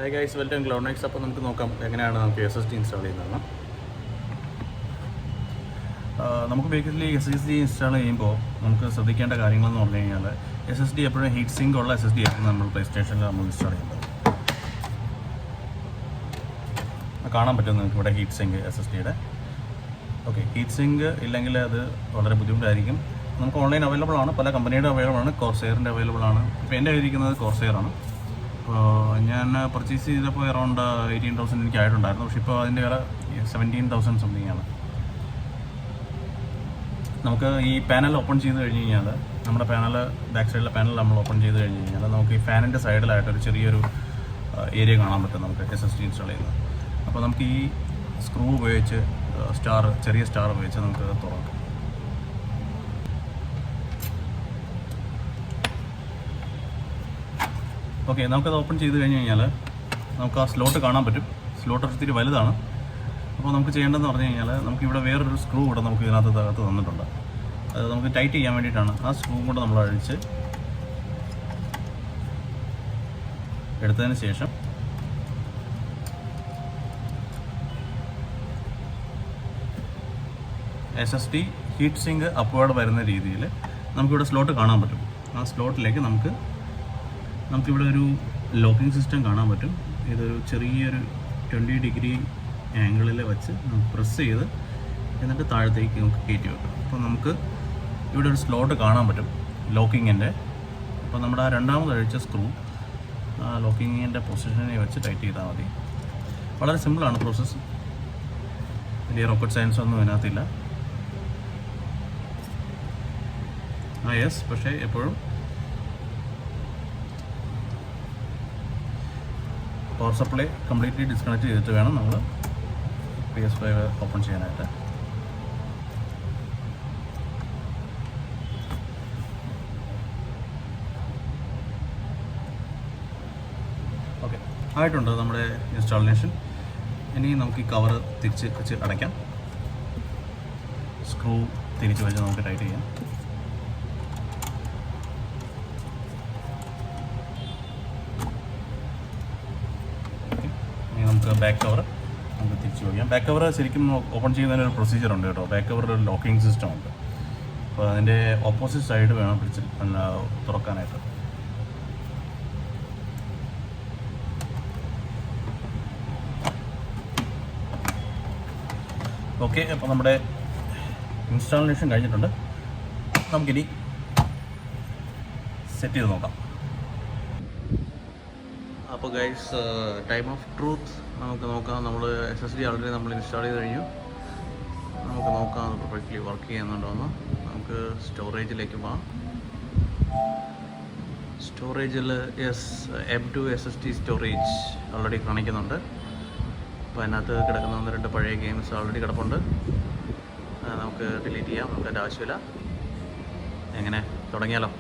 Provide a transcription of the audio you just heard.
Hi guys, welcome ക്ലൗഡ്നെക്സ്. അപ്പോൾ നമുക്ക് നോക്കാം എങ്ങനെയാണ് നമുക്ക് SSD ഇൻസ്റ്റാൾ ചെയ്യുന്നതെന്ന്. നമുക്ക് ബേസിക്കലി SSD ഇൻസ്റ്റാൾ ചെയ്യുമ്പോൾ നമുക്ക് ശ്രദ്ധിക്കേണ്ട കാര്യങ്ങളെന്ന് പറഞ്ഞു കഴിഞ്ഞാൽ SSD എപ്പോഴും ഹീറ്റ് സിങ്ക് ഉള്ള SSD ആയിരിക്കും നമ്മൾ പ്ലേ സ്റ്റേഷനിൽ നമ്മൾ ഇൻസ്റ്റാൾ ചെയ്യുന്നത്. കാണാൻ പറ്റും നിങ്ങൾക്ക് ഇവിടെ ഹീറ്റ് സിങ്ക് SSDയുടെ. ഓക്കെ, ഹീറ്റ് സിങ്ക് ഇല്ലെങ്കിൽ അത് വളരെ ബുദ്ധിമുട്ടായിരിക്കും. നമുക്ക് ഓൺലൈൻ അവൈലബിൾ ആണ്, പല കമ്പനിയുടെ അവൈലബിൾ ആണ്. കോർസെയറിൻ്റെ അവൈലബിൾ ആണ്. ഇപ്പോൾ എൻ്റെ ഇരിക്കുന്നത് കോർസെയറാണ്. അപ്പോൾ ഞാൻ പർച്ചേസ് ചെയ്തപ്പോൾ അറൗണ്ട് 18,000 എനിക്ക് ആയിട്ടുണ്ടായിരുന്നു. പക്ഷേ ഇപ്പോൾ അതിൻ്റെ വില 17,000 സംതിങ് ആണ്. നമുക്ക് ഈ പാനൽ ഓപ്പൺ ചെയ്ത് കഴിഞ്ഞ് കഴിഞ്ഞാൽ നമ്മുടെ പാനൽ ബാക്ക് സൈഡിലെ പാനൽ നമ്മൾ ഓപ്പൺ ചെയ്ത് കഴിഞ്ഞ് കഴിഞ്ഞാൽ നമുക്ക് ഈ ഫാനിൻ്റെ സൈഡിലായിട്ടൊരു ചെറിയൊരു ഏരിയ കാണാൻ പറ്റും നമുക്ക് SSD ഇൻസ്റ്റാൾ ചെയ്യുന്നത്. അപ്പോൾ നമുക്ക് ഈ സ്ക്രൂ ഉപയോഗിച്ച് ചെറിയ സ്റ്റാർ ഉപയോഗിച്ച് നമുക്ക് തുറക്കാം. ഓക്കെ, നമുക്കത് ഓപ്പൺ ചെയ്ത് കഴിഞ്ഞ് കഴിഞ്ഞാൽ നമുക്ക് ആ സ്ലോട്ട് കാണാൻ പറ്റും. സ്ലോട്ട് ഒത്തിരി വലുതാണ്. അപ്പോൾ നമുക്ക് ചെയ്യേണ്ടതെന്ന് പറഞ്ഞു കഴിഞ്ഞാൽ നമുക്കിവിടെ വേറൊരു സ്ക്രൂ കൂടെ നമുക്ക് ഇതിനകത്ത് തന്നിട്ടുണ്ട്. അത് നമുക്ക് ടൈറ്റ് ചെയ്യാൻ വേണ്ടിയിട്ടാണ്. ആ സ്ക്രൂ കൂടെ നമ്മൾ അഴിച്ച് എടുത്തതിന് ശേഷം SSD ഹീറ്റ് സിങ്ക് അപ്വേർഡ് വരുന്ന രീതിയിൽ നമുക്കിവിടെ സ്ലോട്ട് കാണാൻ പറ്റും. ആ സ്ലോട്ടിലേക്ക് നമുക്കിവിടെ ഒരു ലോക്കിംഗ് സിസ്റ്റം കാണാൻ പറ്റും. ഇതൊരു ചെറിയൊരു 20 ഡിഗ്രി ആംഗിളിൽ വെച്ച് നമുക്ക് പ്രസ് ചെയ്ത് എന്നിട്ട് താഴത്തേക്ക് നമുക്ക് കയറ്റി വെക്കാം. അപ്പോൾ നമുക്ക് ഇവിടെ ഒരു സ്ലോട്ട് കാണാൻ പറ്റും ലോക്കിങ്ങിൻ്റെ. അപ്പോൾ നമ്മുടെ ആ രണ്ടാമത് അഴിച്ച സ്ക്രൂ ആ ലോക്കിങ്ങിൻ്റെ പൊസിഷനെ വെച്ച് ടൈറ്റ് ചെയ്താൽ മതി. വളരെ സിമ്പിളാണ് പ്രോസസ്സ്. വലിയ റോക്കറ്റ് സയൻസ് ഒന്നും ഇതിനകത്തില്ല. യെസ്, പക്ഷേ എപ്പോഴും പവർ സപ്ലൈ കംപ്ലീറ്റ്ലി ഡിസ്കണക്ട് ചെയ്തിട്ട് വേണം നമ്മൾ PS5 ഓപ്പൺ ചെയ്യാനായിട്ട്. ഓക്കെ, ആയിട്ടുണ്ട് നമ്മുടെ ഇൻസ്റ്റാളേഷൻ. ഇനി നമുക്ക് ഈ കവർ തിരിച്ച് വെച്ച് അടയ്ക്കാം. സ്ക്രൂ തിരിച്ച് വെച്ച് നമുക്ക് ടൈറ്റ് ചെയ്യാം. നമുക്ക് ബാക്ക് കവർ നമുക്ക് തിരിച്ചു വയ്ക്കാം. ബാക്ക് കവർ ശരിക്കും ഓപ്പൺ ചെയ്യുന്നതിനൊരു പ്രൊസീജിയർ ഉണ്ട് കേട്ടോ. ബാക്ക് കവർ ഒരു ലോക്കിംഗ് സിസ്റ്റം ഉണ്ട്. അപ്പോൾ അതിൻ്റെ ഓപ്പോസിറ്റ് സൈഡ് വേണം പിടിച്ച് തുറക്കാനായിട്ട്. ഓക്കെ, അപ്പോൾ നമ്മുടെ ഇൻസ്റ്റാളേഷൻ കഴിഞ്ഞിട്ടുണ്ട്. നമുക്കിനി സെറ്റ് ചെയ്ത് നോക്കാം. അപ്പോൾ ഗൈസ്, ടൈം ഓഫ് ട്രൂത്ത് നമുക്ക് നോക്കാം. നമ്മൾ SSD ആൾറെഡി നമ്മൾ ഇൻസ്റ്റാൾ ചെയ്ത് കഴിഞ്ഞു. നമുക്ക് നോക്കാം അത് പെർഫെക്റ്റ്ലി വർക്ക് ചെയ്യുന്നുണ്ടോയെന്ന്. നമുക്ക് സ്റ്റോറേജിലേക്ക് പോകാം. സ്റ്റോറേജിൽ M2 SSD സ്റ്റോറേജ് ഓൾറെഡി കാണിക്കുന്നുണ്ട്. അപ്പോൾ അതിനകത്ത് കിടക്കുന്ന 1-2 പഴയ ഗെയിംസ് ഓൾറെഡി കിടപ്പുണ്ട്. നമുക്ക് ഡിലീറ്റ് ചെയ്യാം. നമുക്ക് അതിൻ്റെ ആവശ്യമില്ല. എങ്ങനെ തുടങ്ങിയാലോ?